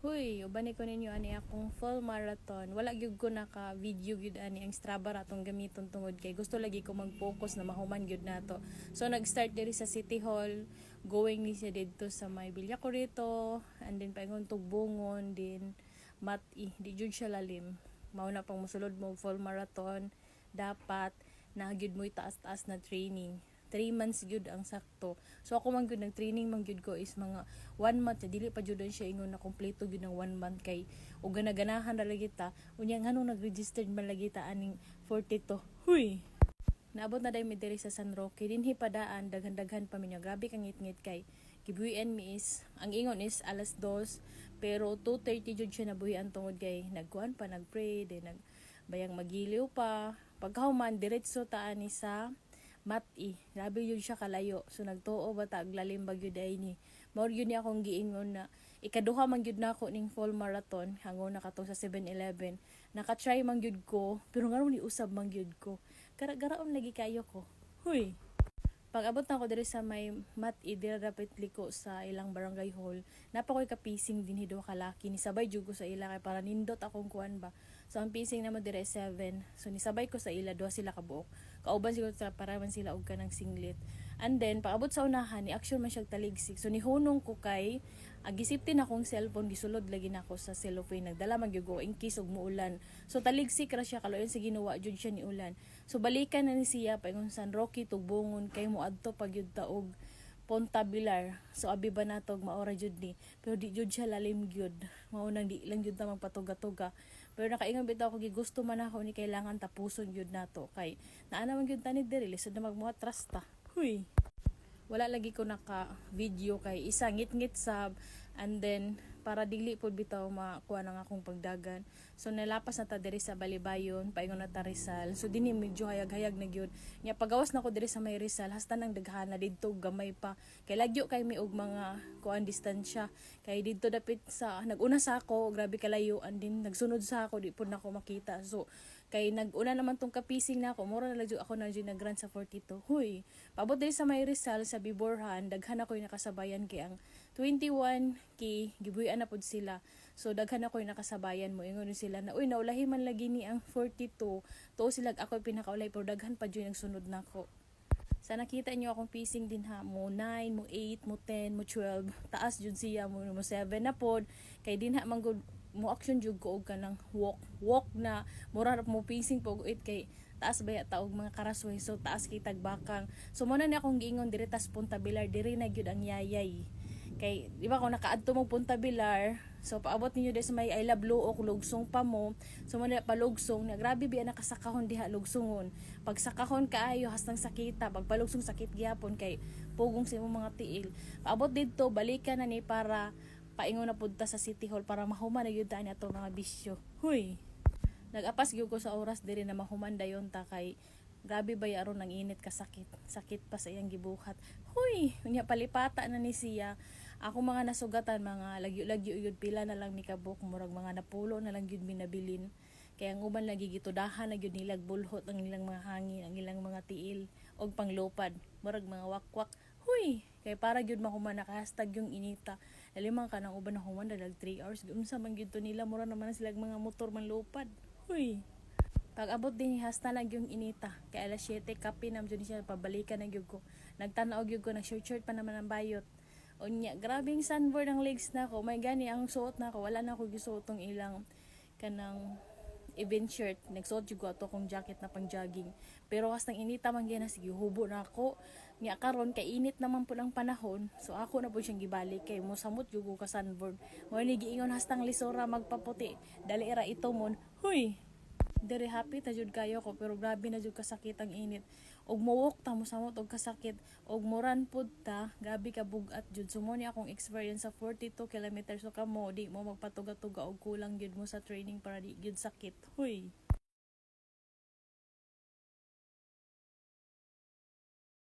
Huy, ubani ko ninyo ani akong full marathon. Wala gyud ko naka video gyud ani ang Strava ratong gamiton tungod kay gusto lagi ko mag-focus na mahuman gyud nato. So nag-start diri sa City Hall, going ni siya didto sa may Bilya Corito, and then paingon Tugbungon din Mati, di jud siya lalim. Mao na pang mosulod mo full marathon, dapat na gyud mo taas-taas na training. 3 months gyud ang sakto. So ako man gyud nag training man gyud ko is mga 1 month, dili pa jud siya ingon na kompleto gyud ng 1 month kay ug ganahan ra lagi ta unya nganong nag-registered man lagi ta aning 42. Huy. Naabot na dai mi diri sa San Roque dinhi padaan daghan-daghan pa minyo. Grabe kang ngit-ngit kay gibuhian mi is ang ingon is alas 2 pero 2:30 jud siya nabuhian tungod kay nagkuan pa nagpray then bayang magiliw pa pagkahuman diretso ta ani sa Mati, grabe yun siya kalayo. So nagtuo ba ta aglalim bagyo day ni. Mao yun ni akong giingon na ikaduha man gyud nako ning full marathon hangon na katong sa 7-Eleven. Naka-try man gyud ko, pero ngaron ni usab man gyud ko. Gara-garaon lagi kayo ko. Huy. Pag abot na ko diri sa may Mati, diri dapat liko sa ilang barangay hall. Napa ko'y kapising din hido kalaki ni sabay jud ko sa ila kay para nindot akong kuan ba. So ang pising naman dire 7. So nisabay ko sa ila duha sila kabuok. Kauban siguro sa para man sila og kanang singlet. And then paabot sa unahan ni action man siya taligsik. So nihunong ko kay agisiptin akong cellphone gisulod lagi nako sa cellophane nagdala man gyud ko in case og muulan. So taligsik ra siya kaloyon sa ginawa jud siya ni ulan. So balikan na ni siya paingon San Roque Tugbungon kay moadto pag yud ta og Ponta Bilar. So abi ba natog maora jud ni. Pero di jud siya lalim gyud. Mao nang di lang jud ta magpatuga-tuga. Pero nakaingon bitaw ko gigusto man ako ni kailangan tapuson jud nato kay naa naman gyud tani diri lisod na magmuatras ta. Huy. Wala lagi ko naka video kay isa ngit-ngit sab and then para dili pud bitaw makuha nang akong pagdagan. So nalapas na ta diri sa Balibayon, paingon na ta Rizal. So dinhi medyo hayag-hayag na gyud. Nya pagawas na ko diri sa may Rizal, hasta nang daghan na didto gamay pa. Kay lagyo kay mi og mga kuan distansya. Kay didto dapit sa naguna sa ako, grabe kalayo and then nagsunod sa ako di pud nako makita. So kay naguna naman tong kapising na ako, mura na lagyo ako na dyan nag-run sa 42. Huy, paabot diri sa may Rizal sa Biborhan, daghan ako yung nakasabayan kay ang 21K gibuhian na pud sila. So daghan ako yung nakasabayan mo ingon sila na uy naulahi man lagi ni ang 42. To sila ako pinakaulay pero daghan pa jud nagsunod nako. Sa nakita niyo akong pacing din ha, mo 9, mo 8, mo 10, mo 12, taas jud siya mo 7 na pod kay din ha manggod mo action jud ko og kanang walk na mura mo pacing pog it kay taas baya ta og mga karasway so taas kay tagbakang. So mo na ni akong giingon diri tas Punta Bilar diri na gyud ang yayay. Kay di ba kung nakaadto mo Punta Bilar, so paabot ninyo diri sa may I Love Luok lugsong pa mo. So mo na palugsong na grabe biya nakasakahon diha lugsongon. Pag sakahon kaayo hastang sakita, pag palugsong sakit gyapon kay pugong sa imong mga tiil. Paabot didto balikan na ni para paingon na punta sa City Hall para mahuman na gyud ta ni ato mga bisyo. Huy. Nagapas gyud ko sa oras diri na mahuman dayon ta kay grabe ba aron nang init ka sakit. Sakit pa sa iyang gibuhat. Huy, unya palipata na ni siya. Ako mga nasugatan mga lagyo-lagyo yun pila na lang mikabuk murag mga napulo na lang gyud minabilin. Kaya ang uban lagi gitudahan na gyud nilag bulhot ang ilang mga hangin, ang ilang mga tiil og panglupad. Murag mga wakwak. Huy, kay para gyud mahuman naka-hashtag yung inita. Lalimang ka nang uban na human dalag 3 hours. Unsa man gyud to nila mura naman sila mga motor man lupad. Huy. Pag abot din hasta lang yung inita. Kay alas 7 kape nam jud siya pabalikan na gyud ko. Nagtan-aw gyud ko nag short pa naman ang bayot. Unya, grabing sunburn ang legs na ko. May gani ang suot na ko. Wala na ko gisuot tong ilang kanang event shirt. Nagsuot jud ko ato kong jacket na pang jogging. Pero hastang inita man gyud na sige hubo na ako. Nya karon kay init naman po ang panahon. So ako na po siyang gibalik kay mo samot jud ko ka sunburn. Mo ni giingon hastang lisora magpaputi. Dali ra ito mon. Huy. Dere happy ta jud kayo ko pero grabe na jud kasakit ang init. Og muwok ta mo samot og kasakit og moran pud ta grabe ka bugat jud. Sumo ni akong experience sa 42 kilometers so kamo di mo magpatuga-tuga og kulang jud mo sa training para di jud sakit. Huy.